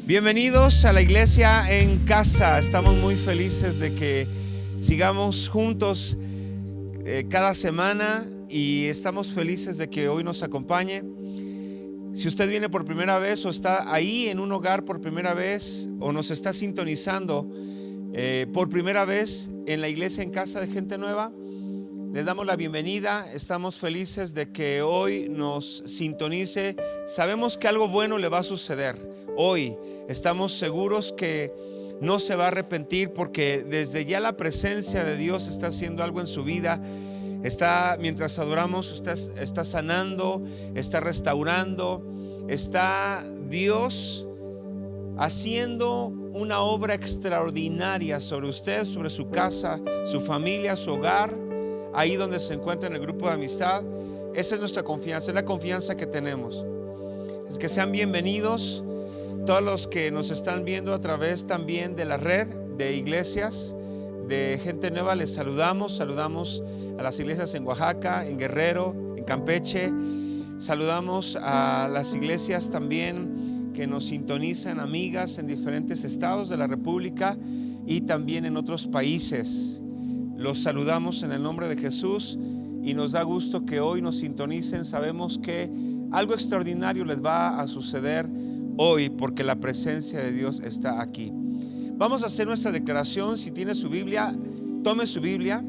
Bienvenidos a la iglesia en casa. Estamos muy felices de que sigamos juntos cada semana y estamos felices de que hoy nos acompañe. Si usted viene por primera vez o está ahí en un hogar por primera vez o nos está sintonizando por primera vez en la iglesia en casa de Gente Nueva, les damos la bienvenida. Estamos felices de que hoy nos sintonice. Sabemos que algo bueno le va a suceder hoy. Estamos seguros que no se va a arrepentir porque desde ya la presencia de Dios está haciendo algo en su vida. Mientras adoramos, usted está sanando, está restaurando, está Dios haciendo una obra extraordinaria sobre usted, sobre su casa, su familia, su hogar, ahí donde se encuentra en el grupo de amistad. Esa es nuestra confianza, es la confianza que tenemos. Es que sean bienvenidos todos los que nos están viendo a través también de la red de iglesias de Gente Nueva. Les saludamos a las iglesias en Oaxaca, en Guerrero, en Campeche. Saludamos a las iglesias también que nos sintonizan, amigas en diferentes estados de la República y también en otros países. Los saludamos en el nombre de Jesús y nos da gusto que hoy nos sintonicen. Sabemos que algo extraordinario les va a suceder hoy porque la presencia de Dios está aquí. Vamos a hacer nuestra declaración. Si tiene su Biblia, tome su Biblia.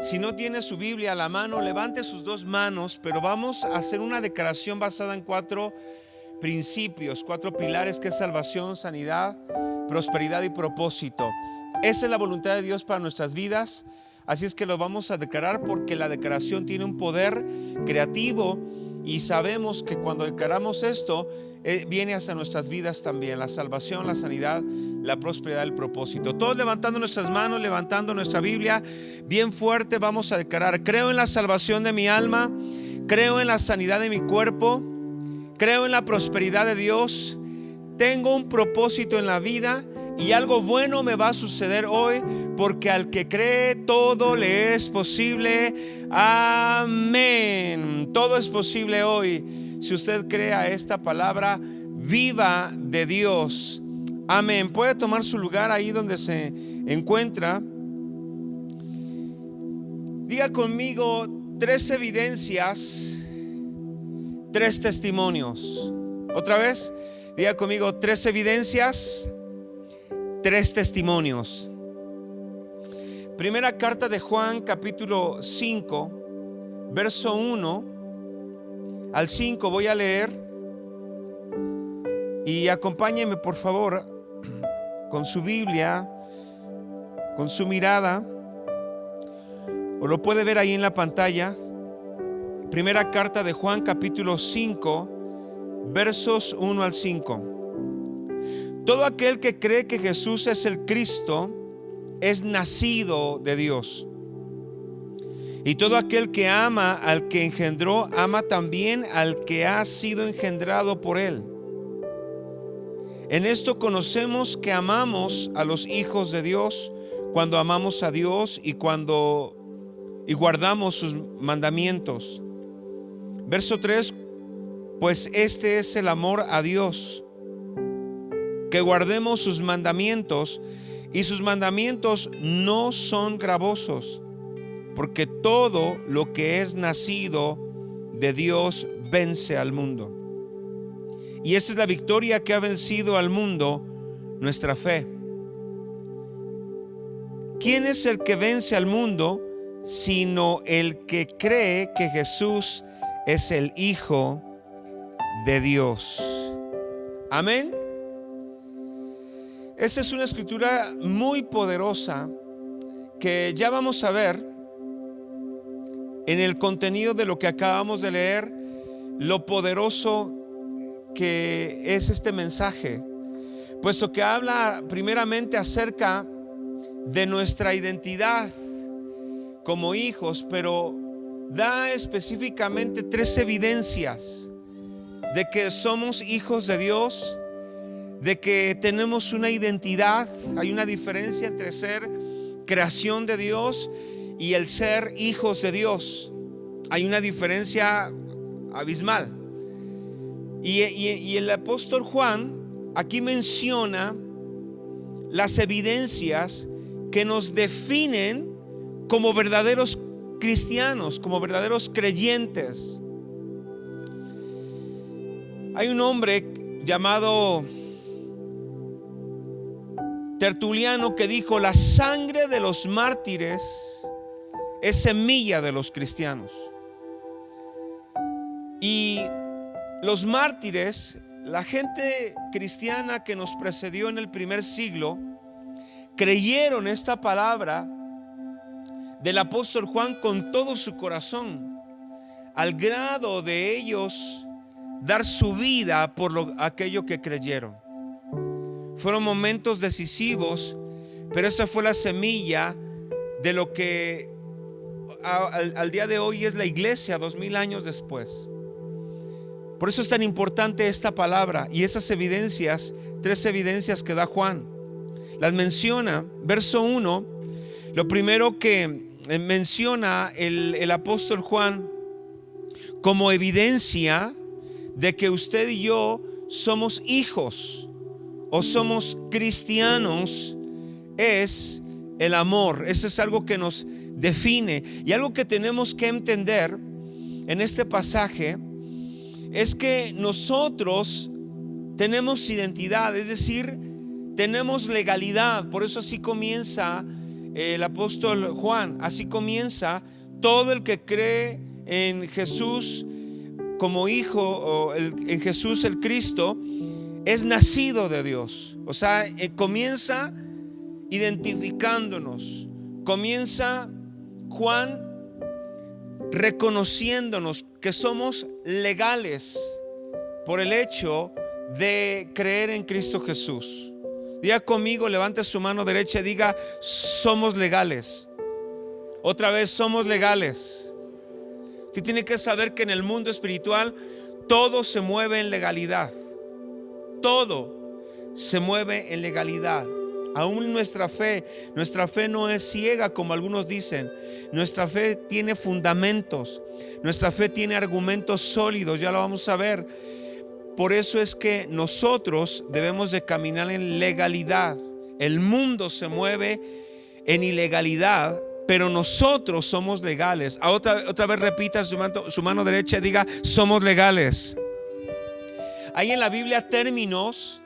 Si no tiene su Biblia a la mano, levante sus dos manos, pero vamos a hacer una declaración basada en 4 principios, 4 pilares, que es salvación, sanidad, prosperidad y propósito. Esa es la voluntad de Dios para nuestras vidas. Así es que lo vamos a declarar porque la declaración tiene un poder creativo y sabemos que cuando declaramos esto viene hacia nuestras vidas también la salvación, la sanidad, la prosperidad, el propósito. Todos levantando nuestras manos, levantando nuestra Biblia bien fuerte, vamos a declarar: creo en la salvación de mi alma, creo en la sanidad de mi cuerpo, creo en la prosperidad de Dios, tengo un propósito en la vida y algo bueno me va a suceder hoy, porque al que cree todo le es posible. Amén. Todo es posible hoy si usted cree a esta palabra viva de Dios. Amén. Puede tomar su lugar ahí donde se encuentra. Diga conmigo: 3 evidencias, 3 testimonios. Otra vez, diga conmigo: 3 evidencias, 3 testimonios. Primera carta de Juan, capítulo 5, verso 1 al 5. Voy a leer y acompáñeme por favor con su Biblia, con su mirada, o lo puede ver ahí en la pantalla. Primera carta de Juan, capítulo 5, versos 1 al 5. Todo aquel que cree que Jesús es el Cristo es nacido de Dios. Y todo aquel que ama al que engendró, ama también al que ha sido engendrado por él. En esto conocemos que amamos a los hijos de Dios, cuando amamos a Dios y guardamos sus mandamientos. Verso 3: pues este es el amor a Dios, que guardemos sus mandamientos, y sus mandamientos no son gravosos, porque todo lo que es nacido de Dios vence al mundo. Y esta es la victoria que ha vencido al mundo, nuestra fe. ¿Quién es el que vence al mundo sino el que cree que Jesús es el Hijo de Dios? Amén. Esa es una escritura muy poderosa que ya vamos a ver en el contenido de lo que acabamos de leer, lo poderoso que es este mensaje, puesto que habla primeramente acerca de nuestra identidad como hijos, pero da específicamente 3 evidencias de que somos hijos de Dios, de que tenemos una identidad. Hay una diferencia entre ser creación de Dios y el ser hijos de Dios. Hay una diferencia abismal. Y el apóstol Juan aquí menciona las evidencias que nos definen como verdaderos cristianos, como verdaderos creyentes. Hay un hombre llamado Tertuliano que dijo: la sangre de los mártires es semilla de los cristianos. Y los mártires, la gente cristiana que nos precedió en el primer siglo, creyeron esta palabra del apóstol Juan con todo su corazón, al grado de ellos dar su vida por aquello que creyeron. Fueron momentos decisivos, pero esa fue la semilla de lo que al día de hoy es la iglesia 2000 años después. Por eso es tan importante esta palabra y esas evidencias, 3 evidencias que da Juan. Las menciona, verso 1, lo primero que menciona el apóstol Juan como evidencia de que usted y yo somos hijos o somos cristianos es el amor. Eso es algo que nos define, y algo que tenemos que entender en este pasaje es que nosotros tenemos identidad, es decir, tenemos legalidad. Por eso así comienza el apóstol Juan, así comienza: todo el que cree en Jesús como hijo, o en Jesús el Cristo, es nacido de Dios. O sea, comienza identificándonos, comienza Juan reconociéndonos que somos legales por el hecho de creer en Cristo Jesús. Diga conmigo, levante su mano derecha y diga: somos legales. Otra vez, somos legales. Usted tiene que saber que en el mundo espiritual todo se mueve en legalidad. Todo se mueve en legalidad. Aún nuestra fe no es ciega como algunos dicen. Nuestra fe tiene fundamentos. Nuestra fe tiene argumentos sólidos, ya lo vamos a ver. Por eso es que nosotros debemos de caminar en legalidad. El mundo se mueve en ilegalidad, pero nosotros somos legales. Otra vez repita su mano derecha y diga: somos legales. Hay en la Biblia términos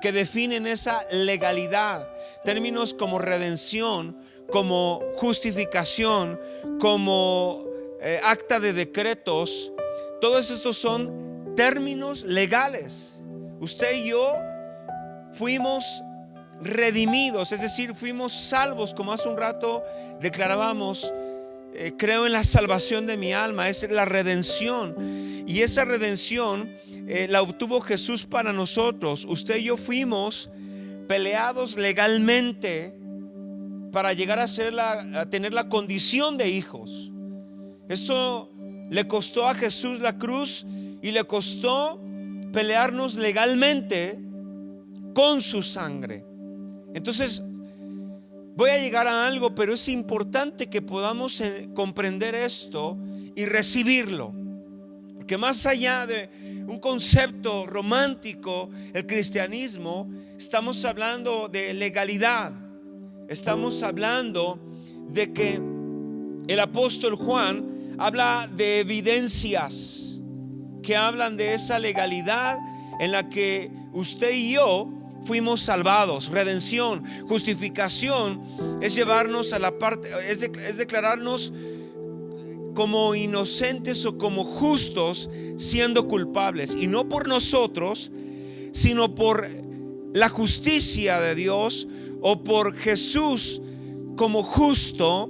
que definen esa legalidad, términos como redención, como justificación, como acta de decretos. Todos estos son términos legales. Usted y yo fuimos redimidos, es decir, fuimos salvos, como hace un rato declarábamos. Creo en la salvación de mi alma, es la redención, y esa redención la obtuvo Jesús para nosotros. Usted y yo fuimos peleados legalmente para llegar a tener la condición de hijos. Esto le costó a Jesús la cruz y le costó pelearnos legalmente con su sangre. Entonces voy a llegar a algo, pero es importante que podamos comprender esto y recibirlo, porque más allá de un concepto romántico, el cristianismo, estamos hablando de legalidad. Estamos hablando de que el apóstol Juan habla de evidencias que hablan de esa legalidad en la que usted y yo fuimos salvados. Redención, justificación es llevarnos a la parte, es declararnos como inocentes o como justos siendo culpables, y no por nosotros, sino por la justicia de Dios o por Jesús como justo.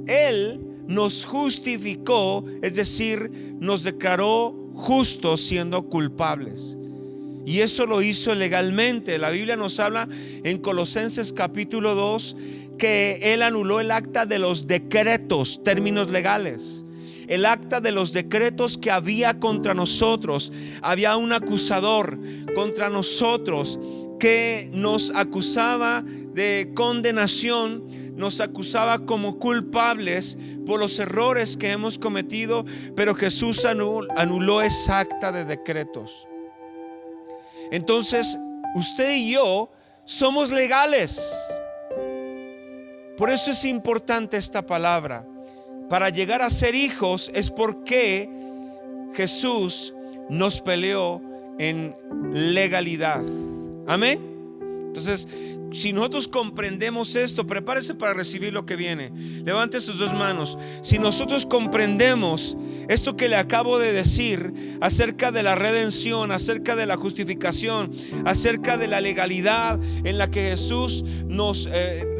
Él nos justificó, es decir, nos declaró justos siendo culpables. Y eso lo hizo legalmente. La Biblia nos habla en Colosenses capítulo 2 que Él anuló el acta de los decretos, términos legales. El acta de los decretos que había contra nosotros. Había un acusador contra nosotros que nos acusaba de condenación, nos acusaba como culpables por los errores que hemos cometido, pero Jesús anuló esa acta de decretos. Entonces usted y yo somos legales. Por eso es importante esta palabra. Para llegar a ser hijos es porque Jesús nos peleó en legalidad. Amén. Entonces, si nosotros comprendemos esto, prepárese para recibir lo que viene. Levante sus dos manos. Si nosotros comprendemos esto que le acabo de decir acerca de la redención, acerca de la justificación, acerca de la legalidad en la que Jesús nos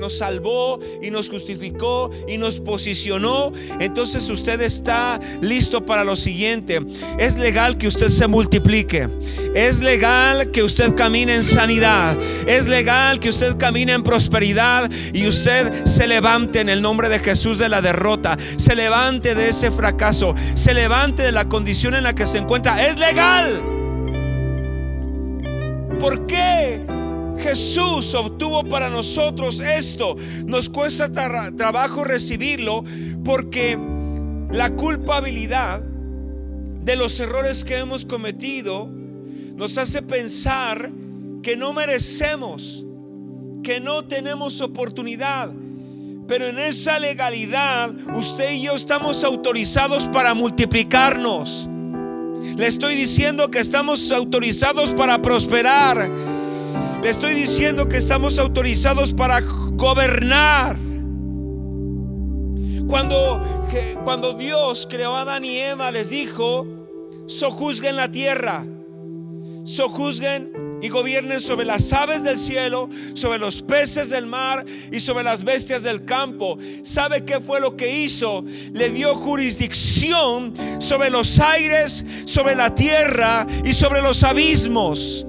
salvó y nos justificó y nos posicionó, entonces usted está listo para lo siguiente. Es legal que usted se multiplique. Es legal que usted camine en sanidad. Es legal que usted camine en prosperidad y usted se levante en el nombre de Jesús de la derrota, se levante de ese fracaso, se levante de la condición en la que se encuentra. Es legal. ¿Por qué Jesús obtuvo para nosotros esto? Nos cuesta trabajo recibirlo porque la culpabilidad de los errores que hemos cometido nos hace pensar que no merecemos, que no tenemos oportunidad. Pero en esa legalidad usted y yo estamos autorizados para multiplicarnos. Le estoy diciendo que estamos autorizados para prosperar. Le estoy diciendo que estamos autorizados para gobernar. Cuando Dios creó a Adán y Eva, les dijo: sojuzguen la tierra, sojuzguen y gobiernen sobre las aves del cielo, sobre los peces del mar y sobre las bestias del campo. ¿Sabe qué fue lo que hizo? Le dio jurisdicción sobre los aires, sobre la tierra y sobre los abismos.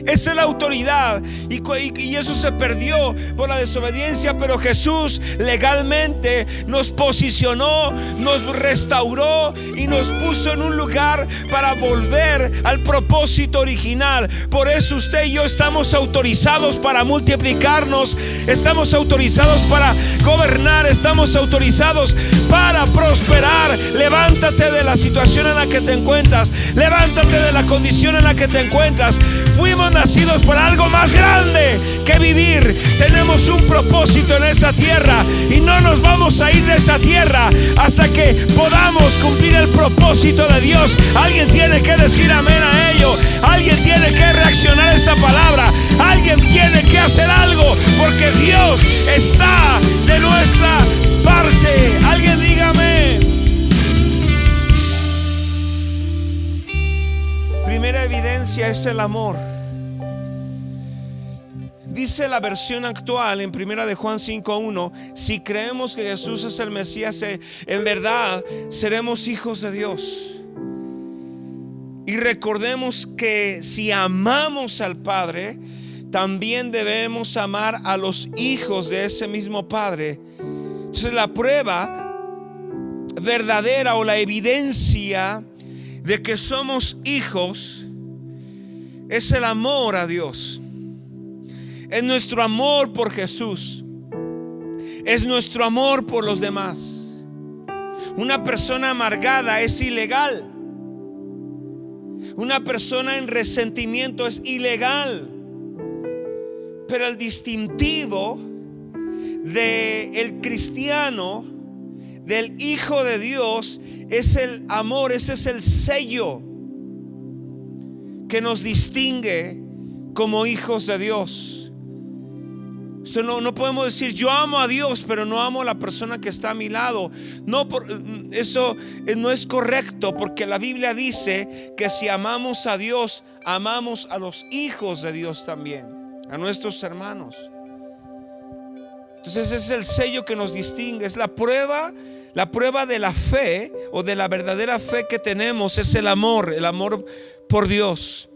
Esa es la autoridad, y eso se perdió por la desobediencia. Pero Jesús legalmente nos posicionó, nos restauró y nos puso en un lugar para volver al propósito original. Por eso usted y yo estamos autorizados para multiplicarnos, estamos autorizados para gobernar, estamos autorizados para prosperar. Levántate de la situación en la que te encuentras, levántate de la condición en la que te encuentras. Fuimos nacidos para algo más grande que vivir. Tenemos un propósito en esta tierra y no nos vamos a ir de esta tierra hasta que podamos cumplir el propósito de Dios. Alguien tiene que decir amén a ello. Alguien tiene que reaccionar a esta palabra. Alguien tiene que hacer algo, porque Dios está de nuestra parte. Alguien dígame. Primera evidencia es el amor. Dice la versión actual en primera de Juan 5:1: si creemos que Jesús es el Mesías, en verdad seremos hijos de Dios. Y recordemos que si amamos al Padre, también debemos amar a los hijos de ese mismo Padre. Entonces la prueba verdadera o la evidencia de que somos hijos es el amor a Dios. Es nuestro amor por Jesús. Es nuestro amor por los demás. Una persona amargada es ilegal. Una persona en resentimiento es ilegal. Pero el distintivo del cristiano, del hijo de Dios, es el amor. Ese es el sello que nos distingue como hijos de Dios. No podemos decir yo amo a Dios, pero no amo a la persona que está a mi lado. Eso no es correcto, porque la Biblia dice que si amamos a Dios, amamos a los hijos de Dios también, a nuestros hermanos. Entonces ese es el sello que nos distingue. Es la prueba de la fe, o de la verdadera fe que tenemos, es el amor por Dios.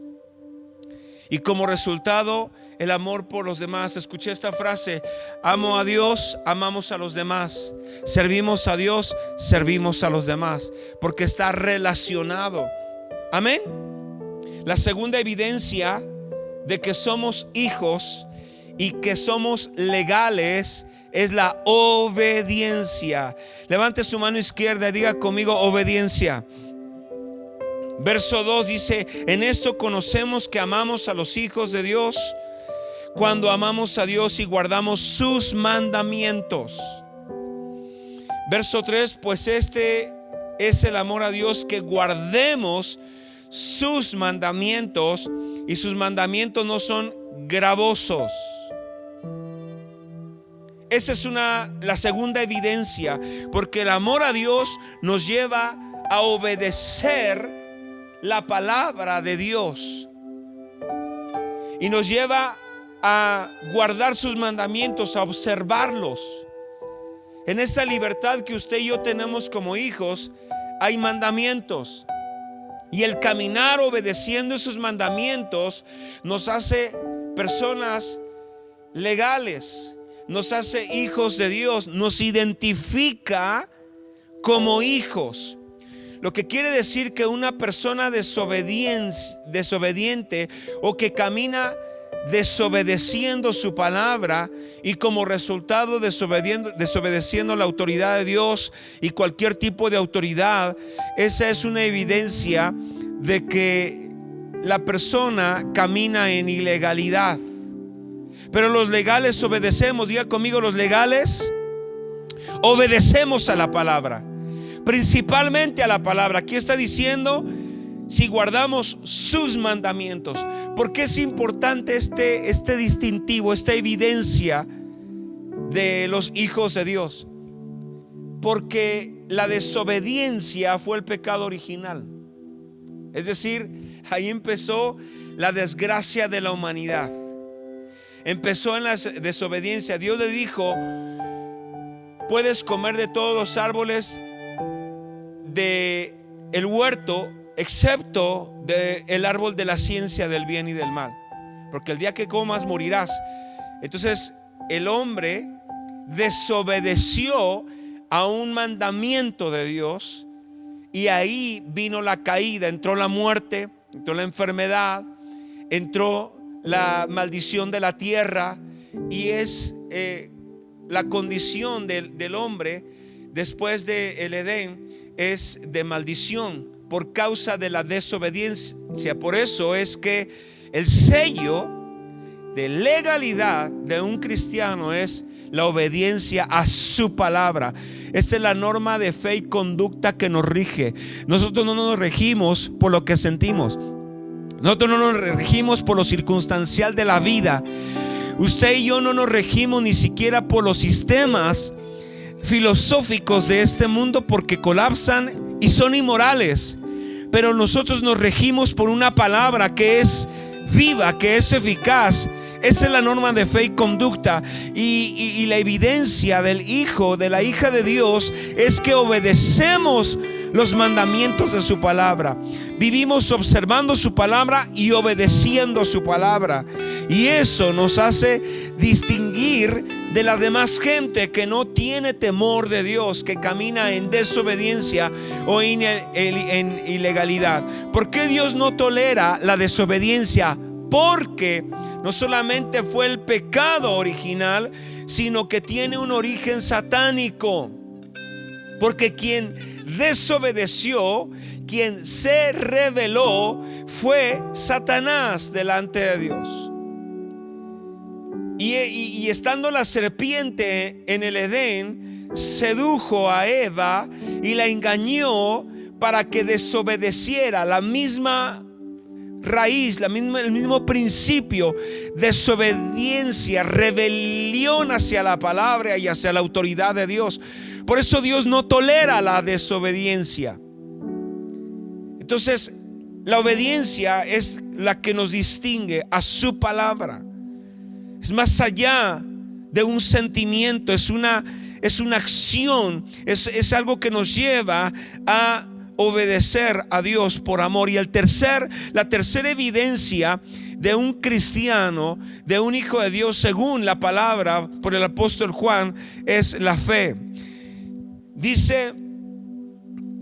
Y como resultado, el amor por los demás. Escuché esta frase: amo a Dios, amamos a los demás. Servimos a Dios, servimos a los demás, porque está relacionado. Amén. La segunda evidencia de que somos hijos y que somos legales es la obediencia. Levante su mano izquierda y diga conmigo: obediencia. Verso 2 dice: en esto conocemos que amamos a los hijos de Dios cuando amamos a Dios y guardamos sus mandamientos. Verso 3, pues este es el amor a Dios, que guardemos sus mandamientos, y sus mandamientos no son gravosos. Esa es la segunda evidencia, porque el amor a Dios nos lleva a obedecer la palabra de Dios y nos lleva a guardar sus mandamientos, a observarlos. En esa libertad que usted y yo tenemos como hijos, hay mandamientos, y el caminar obedeciendo esos mandamientos nos hace personas legales, nos hace hijos de Dios, nos identifica como hijos. Lo que quiere decir que una persona desobediente o que camina desobedeciendo su palabra y como resultado desobedeciendo la autoridad de Dios y cualquier tipo de autoridad, esa es una evidencia de que la persona camina en ilegalidad. Pero los legales obedecemos. Diga conmigo, los legales obedecemos a la palabra, principalmente a la palabra. Aquí está diciendo: si guardamos sus mandamientos. ¿Por qué es importante este distintivo, esta evidencia de los hijos de Dios? Porque la desobediencia fue el pecado original. Es decir, ahí empezó la desgracia de la humanidad. Empezó en la desobediencia. Dios le dijo: puedes comer de todos los árboles del huerto, excepto del árbol de la ciencia del bien y del mal, porque el día que comas morirás. Entonces el hombre desobedeció a un mandamiento de Dios, y ahí vino la caída. Entró la muerte, entró la enfermedad, entró la maldición de la tierra, y es la condición del hombre después del Edén, es de maldición por causa de la desobediencia. Por eso es que el sello de legalidad de un cristiano es la obediencia a su palabra. Esta es la norma de fe y conducta que nos rige. Nosotros no nos regimos por lo que sentimos. Nosotros no nos regimos por lo circunstancial de la vida. Usted y yo no nos regimos ni siquiera por los sistemas filosóficos de este mundo, porque colapsan y son inmorales. Pero nosotros nos regimos por una palabra que es viva, que es eficaz. Esa es la norma de fe y conducta. Y la evidencia del hijo, de la hija de Dios, es que obedecemos los mandamientos de su palabra. Vivimos observando su palabra y obedeciendo su palabra. Y eso nos hace distinguir de la demás gente que no tiene temor de Dios, que camina en desobediencia o en ilegalidad. ¿Por qué Dios no tolera la desobediencia? Porque no solamente fue el pecado original, sino que tiene un origen satánico. Porque quien desobedeció, quien se rebeló, fue Satanás delante de Dios. Y estando la serpiente en el Edén, sedujo a Eva y la engañó para que desobedeciera. La misma raíz, el mismo principio: desobediencia, rebelión hacia la palabra y hacia la autoridad de Dios. Por eso Dios no tolera la desobediencia. Entonces, la obediencia es la que nos distingue a su palabra. Es más allá de un sentimiento, es una acción, es algo que nos lleva a obedecer a Dios por amor. Y la tercera evidencia de un cristiano, de un hijo de Dios según la palabra por el apóstol Juan, es la fe. Dice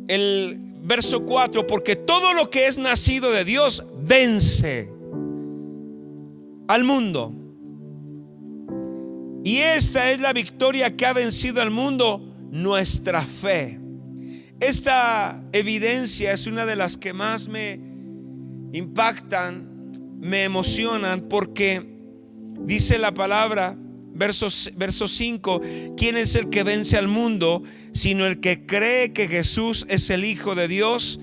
el verso 4: porque todo lo que es nacido de Dios vence al mundo. Y esta es la victoria que ha vencido al mundo, nuestra fe. Esta evidencia es una de las que más me impactan, me emocionan, porque Dice la palabra, verso 5, ¿quién es el que vence al mundo sino el que cree que Jesús es el Hijo de Dios?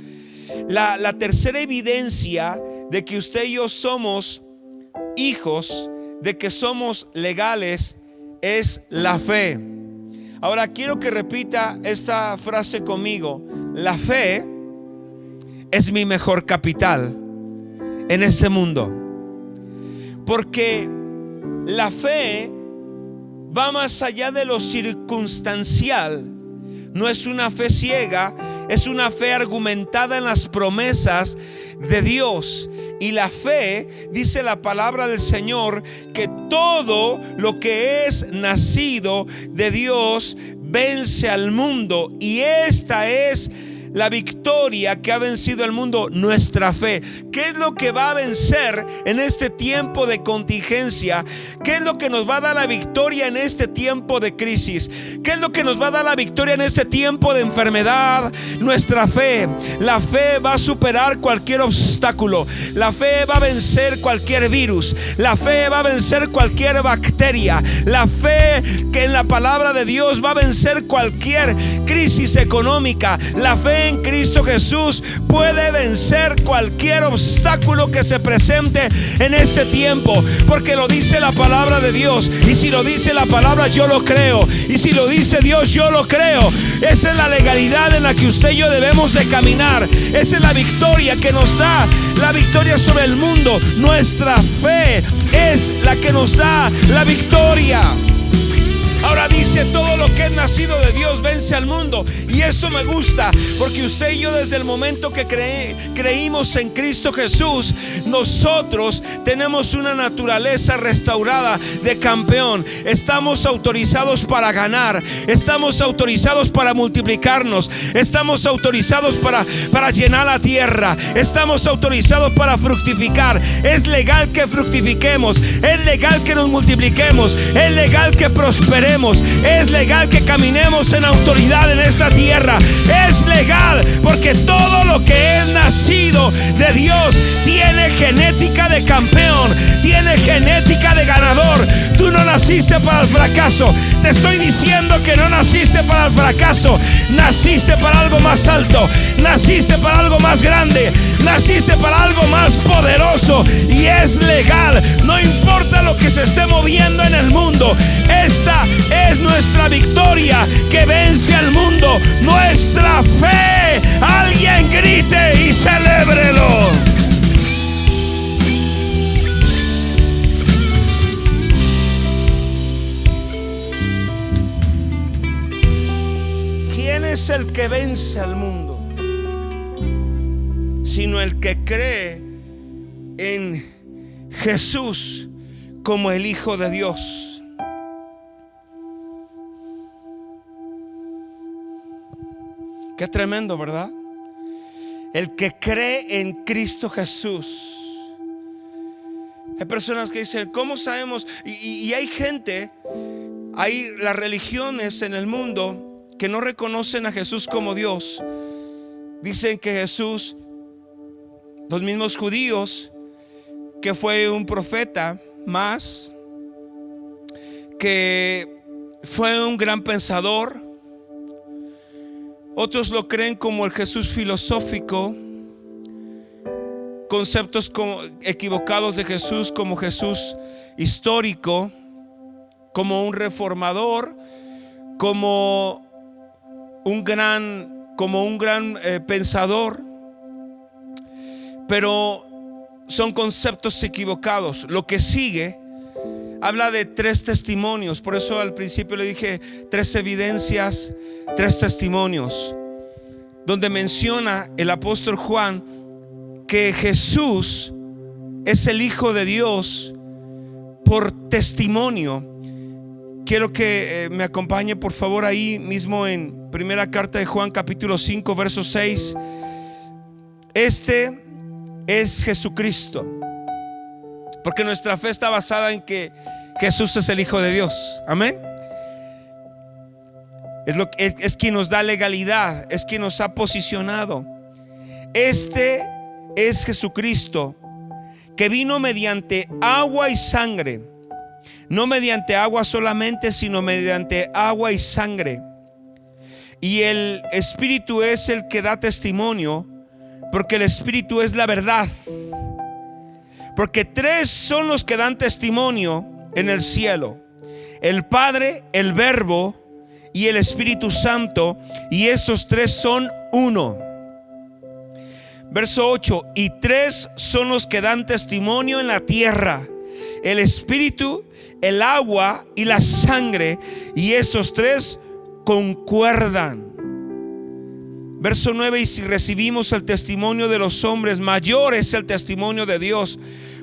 La tercera evidencia de que usted y yo somos hijos, de que somos legales, es la fe. Ahora quiero que repita esta frase conmigo: la fe es mi mejor capital en este mundo, porque la fe va más allá de lo circunstancial. No es una fe ciega, es una fe argumentada en las promesas de Dios. Y la fe, dice la palabra del Señor, que todo lo que es nacido de Dios vence al mundo. Y esta es la victoria que ha vencido al mundo, nuestra fe. ¿Qué es lo que va a vencer en este tiempo de contingencia? ¿Qué es lo que nos va a dar la victoria en este tiempo de crisis? ¿Qué es lo que nos va a dar la victoria en este tiempo de enfermedad? Nuestra fe. La fe va a superar cualquier obstáculo. La fe va a vencer cualquier virus. La fe va a vencer cualquier bacteria. La fe que en la palabra de Dios va a vencer cualquier crisis económica. La fe en Cristo Jesús puede vencer cualquier obstáculo que se presente en este tiempo, porque lo dice la palabra de Dios. Y si lo dice la palabra, yo lo creo. Y si lo dice Dios, yo lo creo. Esa es la legalidad en la que usted y yo debemos de caminar. Esa es la victoria que nos da la victoria sobre el mundo. Nuestra fe es la que nos da la victoria. Ahora dice, todo lo que es nacido de Dios vence al mundo. Y esto me gusta, porque usted y yo, desde el momento que creímos en Cristo Jesús, nosotros tenemos una naturaleza restaurada de campeón. Estamos autorizados para ganar. Estamos autorizados para multiplicarnos. Estamos autorizados para llenar la tierra. Estamos autorizados para fructificar. Es legal que fructifiquemos. Es legal que nos multipliquemos. Es legal que prosperemos. Es legal que caminemos en autoridad en esta tierra. Es legal, porque todo lo que es nacido de Dios tiene genética de campeón, tiene genética de ganador. Tú no naciste para el fracaso. Te estoy diciendo que no naciste para el fracaso. Naciste para algo más alto. Naciste para algo más grande. Naciste para algo más poderoso. Y es legal. No importa lo que se esté moviendo en el mundo. Esta es nuestra victoria que vence al mundo. Nuestra fe. Alguien grite y celébrelo. ¿Quién es el que vence al mundo? Sino el que cree en Jesús como el Hijo de Dios. Qué tremendo, ¿verdad? El que cree en Cristo Jesús. Hay personas que dicen, ¿cómo sabemos? Y hay gente, hay las religiones en el mundo que no reconocen a Jesús como Dios. Dicen que Jesús, los mismos judíos, que fue un profeta más, que fue un gran pensador. Otros lo creen como el Jesús filosófico, conceptos equivocados de Jesús, como Jesús histórico, como un reformador, como un gran pensador. Pero son conceptos equivocados. Lo que sigue habla de 3 testimonios. Por eso al principio le dije 3 evidencias, 3 testimonios, donde menciona el apóstol Juan que Jesús es el Hijo de Dios por testimonio. Quiero que me acompañe por favor ahí mismo en primera carta de Juan, capítulo 5, verso 6. Este es Jesucristo, porque nuestra fe está basada en que Jesús es el Hijo de Dios. Amén. Es quien nos da legalidad, es quien nos ha posicionado. Este es Jesucristo, que vino mediante agua y sangre, no mediante agua solamente, sino mediante agua y sangre. Y el Espíritu es el que da testimonio, porque el Espíritu es la verdad. Porque tres son los que dan testimonio en el cielo: el Padre, el Verbo y el Espíritu Santo, y estos tres son uno. Verso 8: y tres son los que dan testimonio en la tierra: el Espíritu, el agua y la sangre, y estos tres concuerdan. Verso 9: y si recibimos el testimonio de los hombres, mayor es el testimonio de Dios,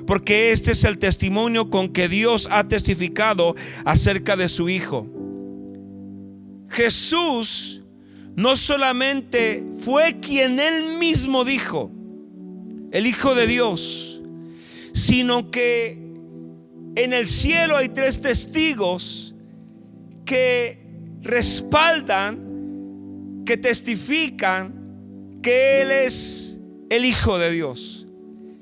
porque este es el testimonio con que Dios ha testificado acerca de su Hijo. Jesús no solamente fue quien Él mismo dijo, el Hijo de Dios, sino que en el cielo hay tres testigos que respaldan, que testifican que Él es el Hijo de Dios,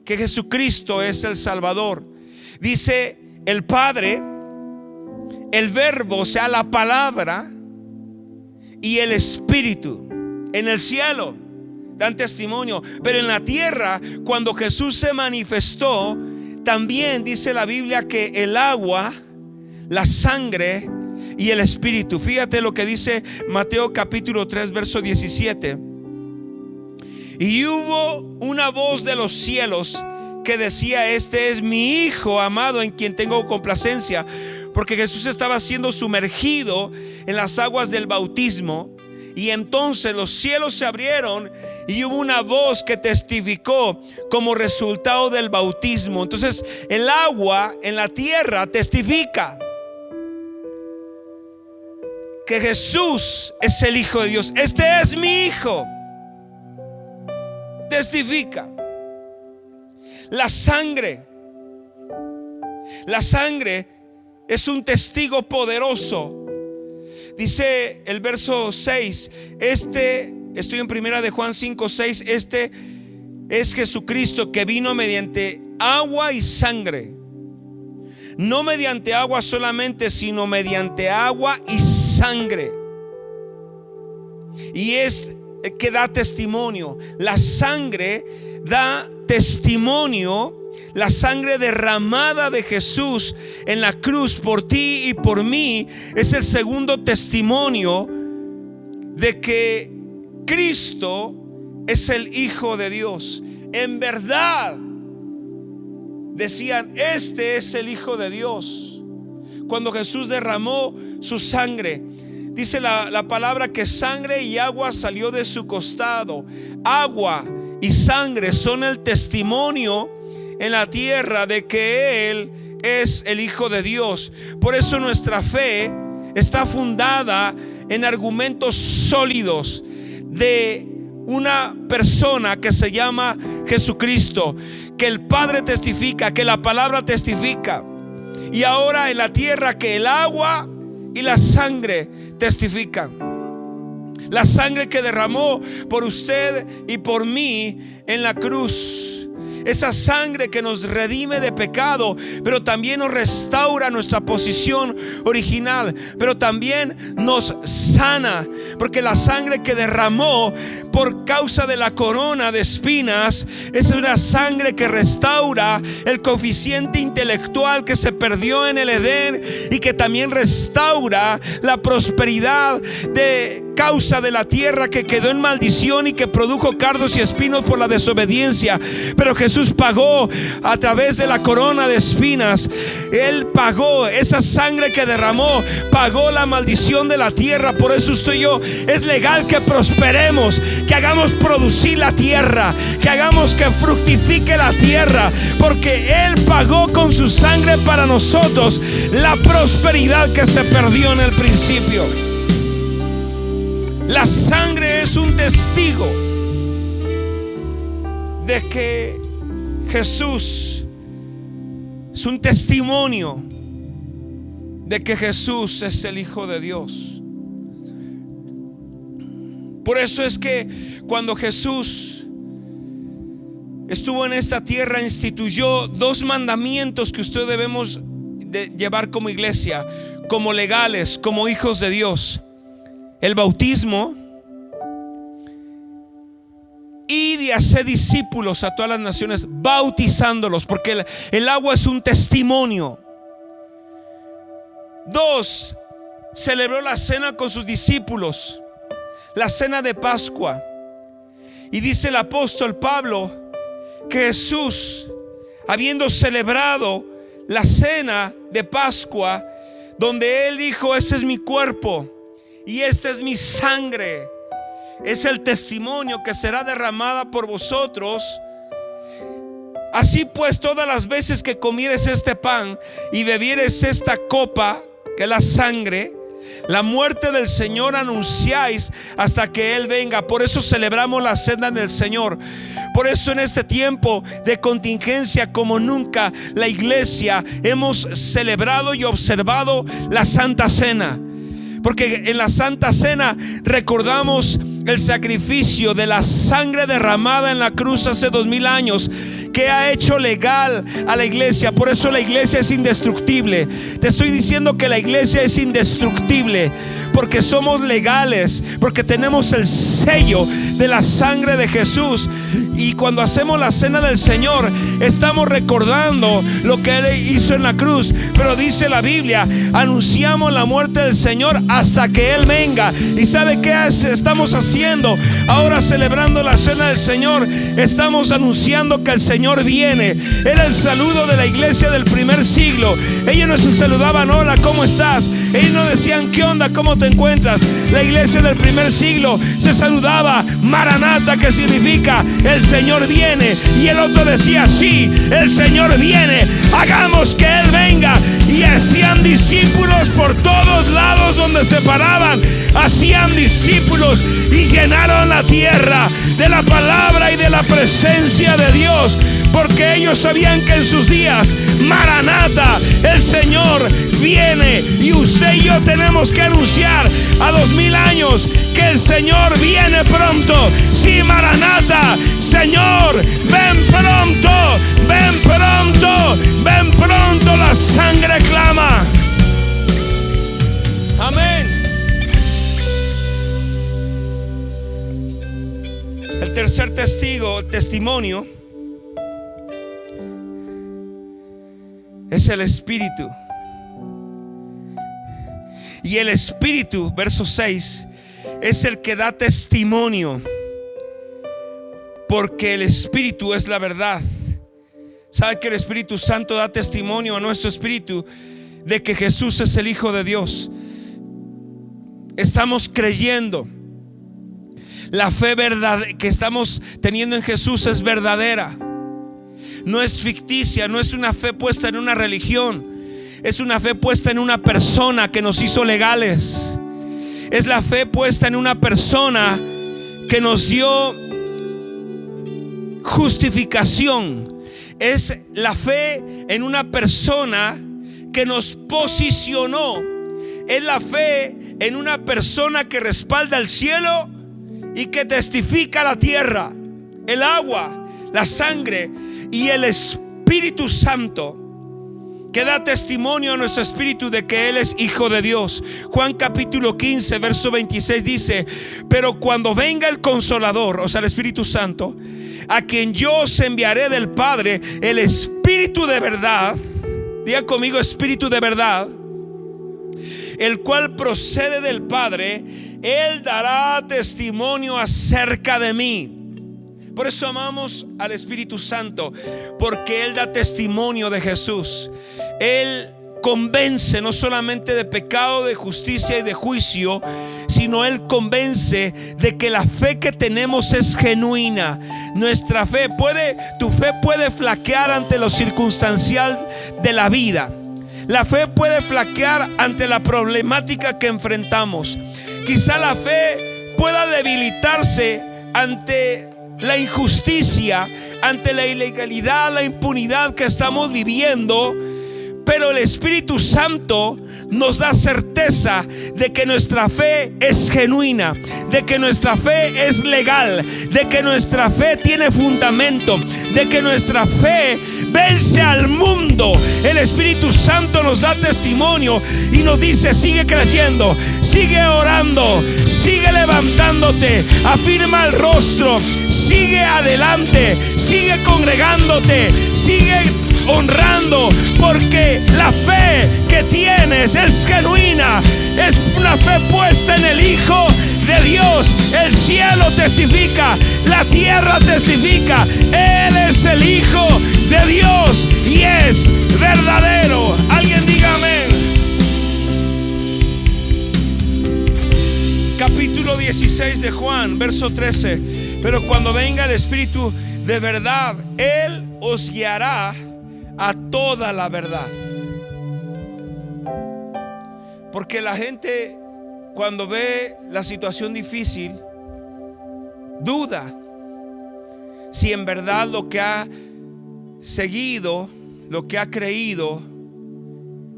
que Jesucristo es el Salvador. Dice el Padre, el Verbo, o sea, la palabra, y el Espíritu. En el cielo dan testimonio, pero en la tierra, cuando Jesús se manifestó, también dice la Biblia que el agua, la sangre y el Espíritu. Fíjate lo que dice Mateo capítulo 3 verso 17: y hubo una voz de los cielos que decía: este es mi Hijo amado, en quien tengo complacencia. Porque Jesús estaba siendo sumergido en las aguas del bautismo, y entonces los cielos se abrieron y hubo una voz que testificó como resultado del bautismo. Entonces el agua en la tierra testifica que Jesús es el Hijo de Dios. Este es mi Hijo. Testifica. La sangre es un testigo poderoso. Dice el verso 6, estoy en primera de Juan 5, 6, este es Jesucristo, que vino mediante agua y sangre, no mediante agua solamente, sino mediante agua y sangre, y es que da testimonio. La sangre da testimonio. La sangre derramada de Jesús en la cruz por ti y por mí es el segundo testimonio de que Cristo es el Hijo de Dios. En verdad decían: este es el Hijo de Dios. Cuando Jesús derramó su sangre, dice la palabra que sangre y agua salió de su costado. Agua y sangre son el testimonio en la tierra de que Él es el Hijo de Dios. Por eso nuestra fe está fundada en argumentos sólidos de una persona que se llama Jesucristo, que el Padre testifica, que la palabra testifica, y ahora en la tierra que el agua y la sangre testifican. La sangre que derramó por usted y por mí en la cruz, esa sangre que nos redime de pecado, pero también nos restaura nuestra posición original, pero también nos sana, porque la sangre que derramó por causa de la corona de espinas es una sangre que restaura el coeficiente intelectual que se perdió en el Edén, y que también restaura la prosperidad de causa de la tierra que quedó en maldición y que produjo cardos y espinos por la desobediencia. Pero Jesús pagó a través de la corona de espinas. Él pagó esa sangre que derramó, pagó la maldición de la tierra. Por eso usted y yo es legal que prosperemos, que hagamos producir la tierra, que hagamos que fructifique la tierra, porque Él pagó con su sangre para nosotros la prosperidad que se perdió en el principio. La sangre es un testigo de que Jesús es un testimonio de que Jesús es el Hijo de Dios. Por eso es que cuando Jesús estuvo en esta tierra, instituyó dos mandamientos que usted de llevar como iglesia, como legales, como hijos de Dios. El bautismo y de hacer discípulos a todas las naciones, bautizándolos, porque el agua es un testimonio. 2, celebró la cena con sus discípulos, la cena de Pascua. Y dice el apóstol Pablo que Jesús, habiendo celebrado la cena de Pascua, donde él dijo: este es mi cuerpo y esta es mi sangre, es el testimonio que será derramada por vosotros. Así pues, todas las veces que comieres este pan y bebieres esta copa, que es la sangre, la muerte del Señor anunciáis hasta que Él venga. Por eso celebramos la cena del Señor. Por eso en este tiempo de contingencia como nunca, la iglesia hemos celebrado y observado la Santa Cena. Porque en la Santa Cena recordamos el sacrificio de la sangre derramada en la cruz hace 2000 años, que ha hecho legal a la iglesia. Por eso la iglesia es indestructible. Te estoy diciendo que la iglesia es indestructible porque somos legales, porque tenemos el sello de la sangre de Jesús. Y cuando hacemos la cena del Señor, estamos recordando lo que Él hizo en la cruz. Pero dice la Biblia, anunciamos la muerte del Señor hasta que Él venga. ¿Y sabe qué estamos haciendo? Ahora, celebrando la cena del Señor, estamos anunciando que el Señor viene. Era el saludo de la iglesia del primer siglo. Ellos no se saludaban: hola, ¿cómo estás? Ellos no decían: ¿qué onda? ¿Cómo te encuentras? La iglesia del primer siglo se saludaba: Maranata, que significa el Señor viene. Y el otro decía: sí, el Señor viene, hagamos que Él venga. Y hacían discípulos por todos lados donde se paraban. Hacían discípulos y llenaron la tierra de la palabra y de la presencia de Dios, porque ellos sabían que en sus días, Maranata, el Señor viene. Y usted y yo tenemos que anunciar a 2000 años que el Señor viene pronto. Sí, Maranata, Señor, ven pronto, ven pronto, ven pronto. La sangre clama. Amén. El tercer testimonio es el Espíritu. Y el Espíritu, verso 6, es el que da testimonio, porque el Espíritu es la verdad. ¿Sabe que el Espíritu Santo da testimonio a nuestro espíritu de que Jesús es el Hijo de Dios? Estamos creyendo. La fe que estamos teniendo en Jesús es verdadera. No es ficticia, no es una fe puesta en una religión. Es una fe puesta en una persona que nos hizo legales. Es la fe puesta en una persona que nos dio justificación. Es la fe en una persona que nos posicionó. Es la fe en una persona que respalda el cielo y que testifica la tierra, el agua, la sangre y el Espíritu Santo, que da testimonio a nuestro espíritu de que Él es Hijo de Dios. Juan capítulo 15 verso 26 dice: pero cuando venga el Consolador, o sea el Espíritu Santo, a quien yo os enviaré del Padre, el Espíritu de verdad, diga conmigo: Espíritu de verdad, el cual procede del Padre, Él dará testimonio acerca de mí. Por eso amamos al Espíritu Santo, porque Él da testimonio de Jesús. Él convence no solamente de pecado, de justicia y de juicio, sino Él convence de que la fe que tenemos es genuina. Nuestra fe tu fe puede flaquear ante lo circunstancial de la vida. La fe puede flaquear ante la problemática que enfrentamos. Quizá la fe pueda debilitarse ante la injusticia, ante la ilegalidad, la impunidad que estamos viviendo. Pero el Espíritu Santo nos da certeza de que nuestra fe es genuina, de que nuestra fe es legal, de que nuestra fe tiene fundamento, de que nuestra fe vence al mundo. El Espíritu Santo nos da testimonio y nos dice: sigue creciendo, sigue orando, sigue levantándote, afirma el rostro, sigue adelante, sigue congregándote, sigue honrando, porque la fe que tienes es genuina, es una fe puesta en el Hijo de Dios. El cielo testifica, la tierra testifica, Él es el Hijo de Dios y es verdadero. Alguien diga amén. Capítulo 16 de Juan, verso 13. Pero cuando venga el Espíritu de verdad, Él os guiará a toda la verdad. Porque la gente, cuando ve la situación difícil, duda si en verdad lo que ha seguido, lo que ha creído,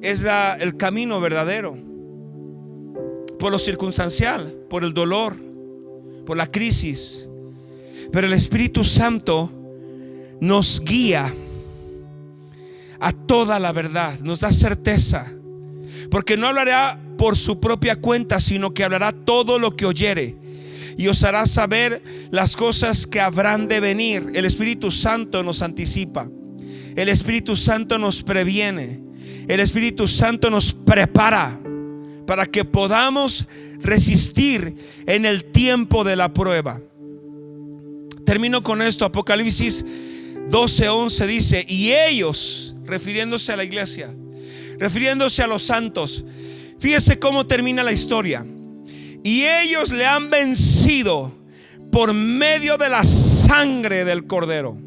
es el camino verdadero. Por lo circunstancial, por el dolor, por la crisis. Pero el Espíritu Santo nos guía a toda la verdad, nos da certeza, porque no hablará por su propia cuenta, sino que hablará todo lo que oyere y os hará saber las cosas que habrán de venir. El Espíritu Santo nos anticipa, el Espíritu Santo nos previene, el Espíritu Santo nos prepara para que podamos resistir en el tiempo de la prueba. Termino con esto. Apocalipsis 12:11 dice: y ellos, refiriéndose a la iglesia, refiriéndose a los santos, fíjese cómo termina la historia. Y ellos le han vencido por medio de la sangre del Cordero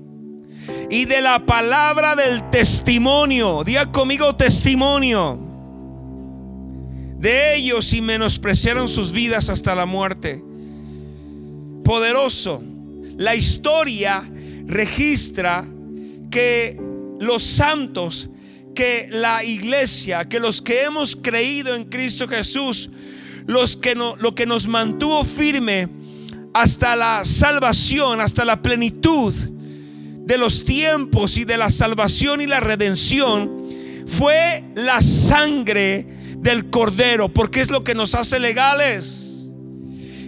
y de la palabra del testimonio. Diga conmigo: testimonio de ellos, y menospreciaron sus vidas hasta la muerte. Poderoso. La historia registra que los santos, que la iglesia, que los que hemos creído en Cristo Jesús, lo que nos mantuvo firme hasta la salvación, hasta la plenitud de los tiempos y de la salvación y la redención, fue la sangre del Cordero, porque es lo que nos hace legales,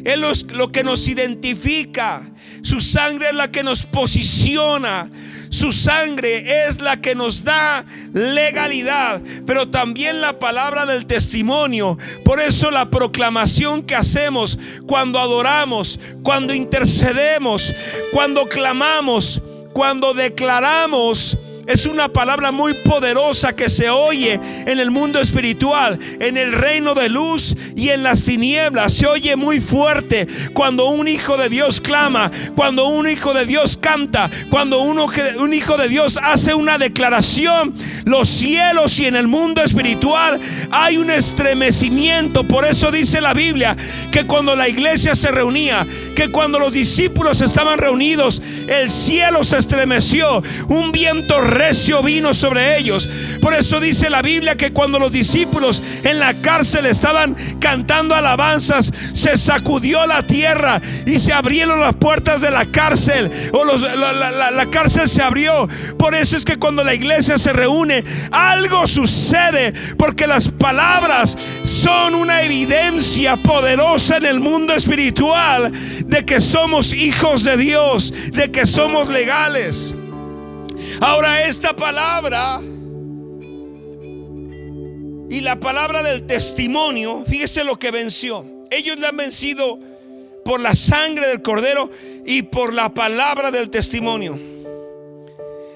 es lo que nos identifica. Su sangre es la que nos posiciona, su sangre es la que nos da legalidad, pero también la palabra del testimonio. Por eso la proclamación que hacemos cuando adoramos, cuando intercedemos, cuando clamamos, cuando declaramos, es una palabra muy poderosa que se oye en el mundo espiritual, en el reino de luz y en las tinieblas. Se oye muy fuerte cuando un hijo de Dios clama, cuando un hijo de Dios canta, cuando un hijo de Dios hace una declaración. Los cielos y en el mundo espiritual hay un estremecimiento. Por eso dice la Biblia que cuando la iglesia se reunía, que cuando los discípulos estaban reunidos, el cielo se estremeció, un viento recio vino sobre ellos. Por eso dice la Biblia que cuando los discípulos en la cárcel estaban cantando alabanzas, se sacudió la tierra y se abrieron las puertas de la cárcel, o la cárcel se abrió. Por eso es que cuando la iglesia se reúne, algo sucede, porque las palabras son una evidencia poderosa en el mundo espiritual de que somos hijos de Dios, de que somos legales. Ahora, esta palabra y la palabra del testimonio, fíjese lo que venció. Ellos la han vencido por la sangre del Cordero y por la palabra del testimonio.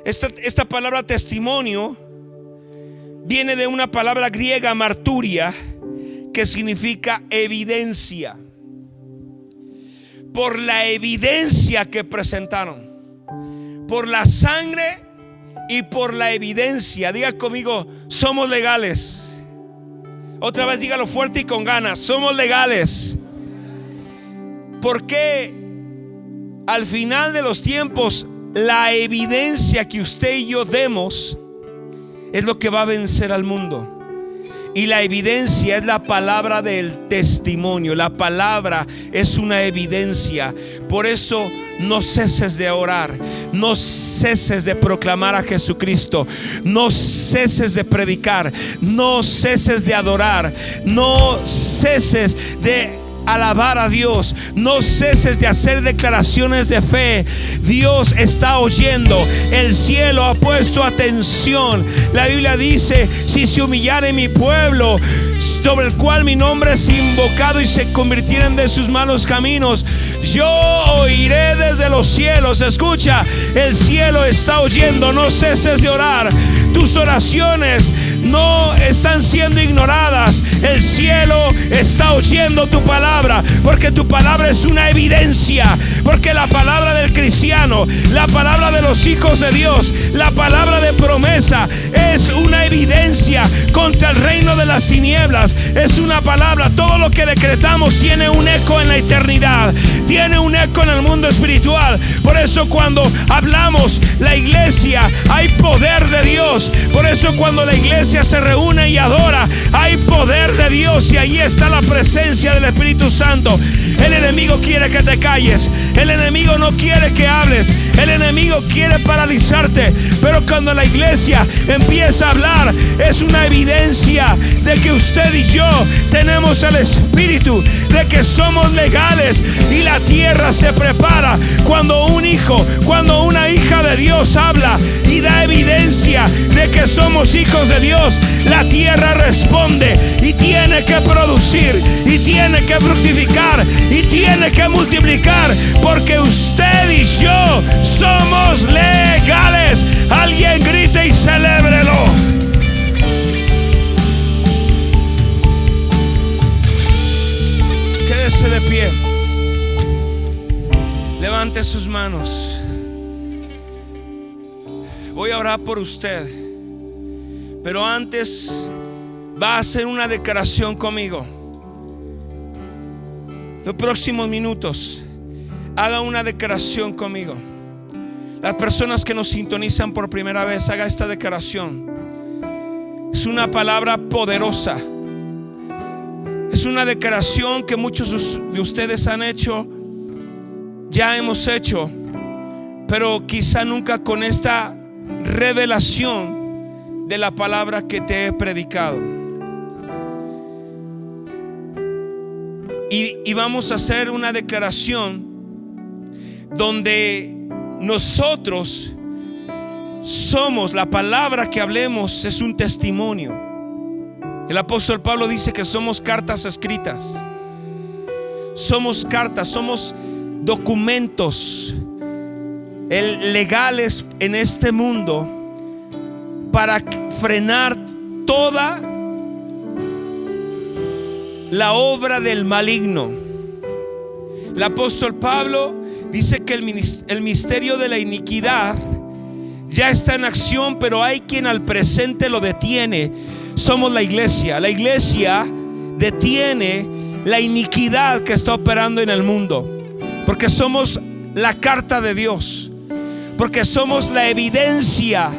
Esta palabra testimonio viene de una palabra griega, marturia, que significa evidencia. Por la evidencia que presentaron, por la sangre y por la evidencia. Diga conmigo: somos legales. Otra vez dígalo fuerte y con ganas: somos legales. Porque al final de los tiempos, la evidencia que usted y yo demos es lo que va a vencer al mundo. Y la evidencia es la palabra del testimonio. La palabra es una evidencia. Por eso no ceses de orar, no ceses de proclamar a Jesucristo, no ceses de predicar, no ceses de adorar, no ceses de alabar a Dios, no ceses de hacer declaraciones de fe. Dios está oyendo, el cielo ha puesto atención. La Biblia dice: si se humillare mi pueblo, sobre el cual mi nombre es invocado, y se convirtieren de sus malos caminos, yo oiré desde los cielos. Escucha, el cielo está oyendo. No ceses de orar. Tus oraciones no están siendo ignoradas. El cielo está oyendo tu palabra, porque tu palabra es una evidencia. Porque la palabra del cristiano, la palabra de los hijos de Dios, la palabra de promesa, es una evidencia contra el reino de las tinieblas. Es una palabra. Todo lo que decretamos tiene un eco en la eternidad, tiene un eco en el mundo espiritual. Por eso cuando hablamos la iglesia, hay poder de Dios. Por eso cuando la iglesia se reúne y adora, hay poder de Dios, y allí está la presencia del Espíritu Santo. El enemigo quiere que te calles, el enemigo no quiere que hables, el enemigo quiere paralizarte. Pero cuando la iglesia empieza a hablar, es una evidencia de que usted y yo tenemos el Espíritu, de que somos legales, y la tierra se prepara cuando un hijo, cuando una hija de Dios habla y da evidencia de que somos hijos de Dios. La tierra responde y tiene que producir, y tiene que fructificar, y tiene que multiplicar, porque usted y yo somos legales. Alguien grite y celébrelo. Quédese de pie, levante sus manos. Voy a orar por usted, pero antes va a hacer una declaración conmigo. Los próximos minutos, haga una declaración conmigo. Las personas que nos sintonizan por primera vez, haga esta declaración. Es una palabra poderosa. Es una declaración que muchos de ustedes han hecho, ya hemos hecho, pero quizá nunca con esta revelación de la palabra que te he predicado. Y vamos a hacer una declaración donde nosotros somos, la palabra que hablemos es un testimonio. El apóstol Pablo dice que somos cartas escritas. Somos cartas, somos documentos legales en este mundo para frenar toda la obra del maligno. El apóstol Pablo dice que el misterio de la iniquidad ya está en acción, pero hay quien al presente lo detiene. Somos la iglesia. La iglesia detiene la iniquidad que está operando en el mundo, porque somos la carta de Dios, porque somos la evidencia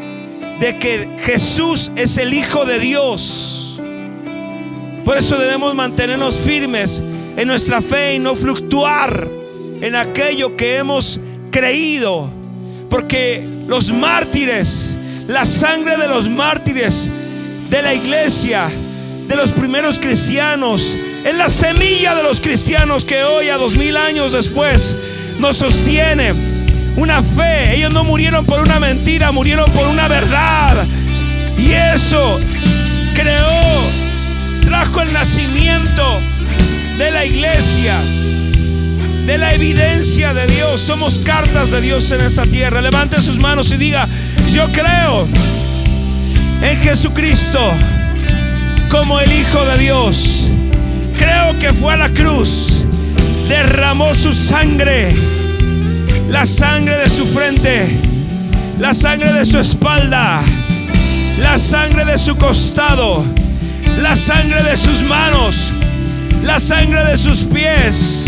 de que Jesús es el Hijo de Dios. Por eso debemos mantenernos firmes en nuestra fe y no fluctuar en aquello que hemos creído, porque los mártires, la sangre de los mártires de la iglesia, de los primeros cristianos, es la semilla de los cristianos que hoy, a 2000 años después, nos sostiene una fe. Ellos no murieron por una mentira, murieron por una verdad, y eso trajo el nacimiento de la iglesia, de la evidencia de Dios. Somos cartas de Dios en esta tierra. Levante sus manos y diga: yo creo en Jesucristo como el Hijo de Dios. Creo que fue a la cruz, derramó su sangre, la sangre de su frente, la sangre de su espalda, la sangre de su costado, la sangre de sus manos, la sangre de sus pies,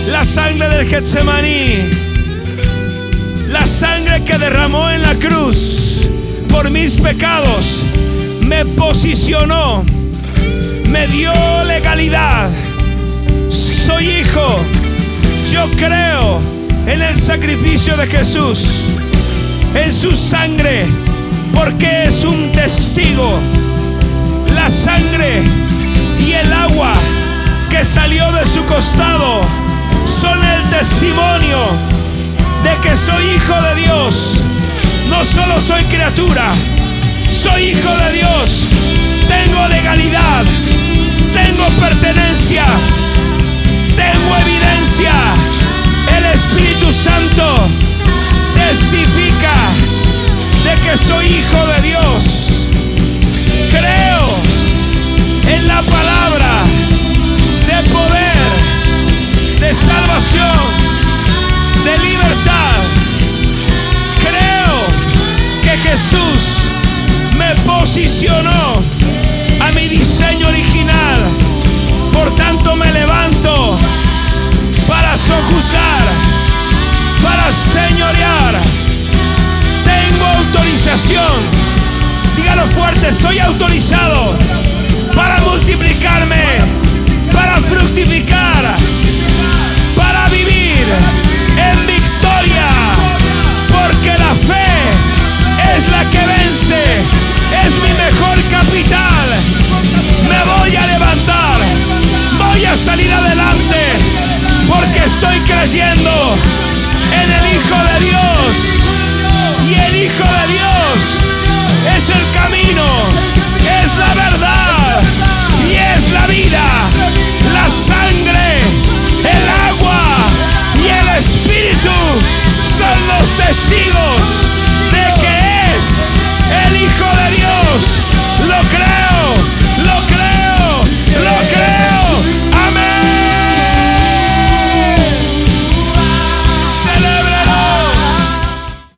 la sangre del Getsemaní, la sangre que derramó en la cruz por mis pecados, me posicionó, me dio legalidad. Soy hijo. Yo creo en el sacrificio de Jesús, en su sangre, porque es un testigo. La sangre y el agua que salió de su costado son el testimonio de que soy hijo de Dios. No solo soy criatura, soy hijo de Dios. Tengo legalidad, tengo pertenencia, tengo evidencia. El Espíritu Santo testifica de que soy hijo de Dios. Creo en la palabra de poder, de salvación, de libertad. Creo que Jesús me posicionó a mi diseño original. Por tanto me levanto para sojuzgar, para señorear. Tengo autorización. Dígalo fuerte: soy autorizado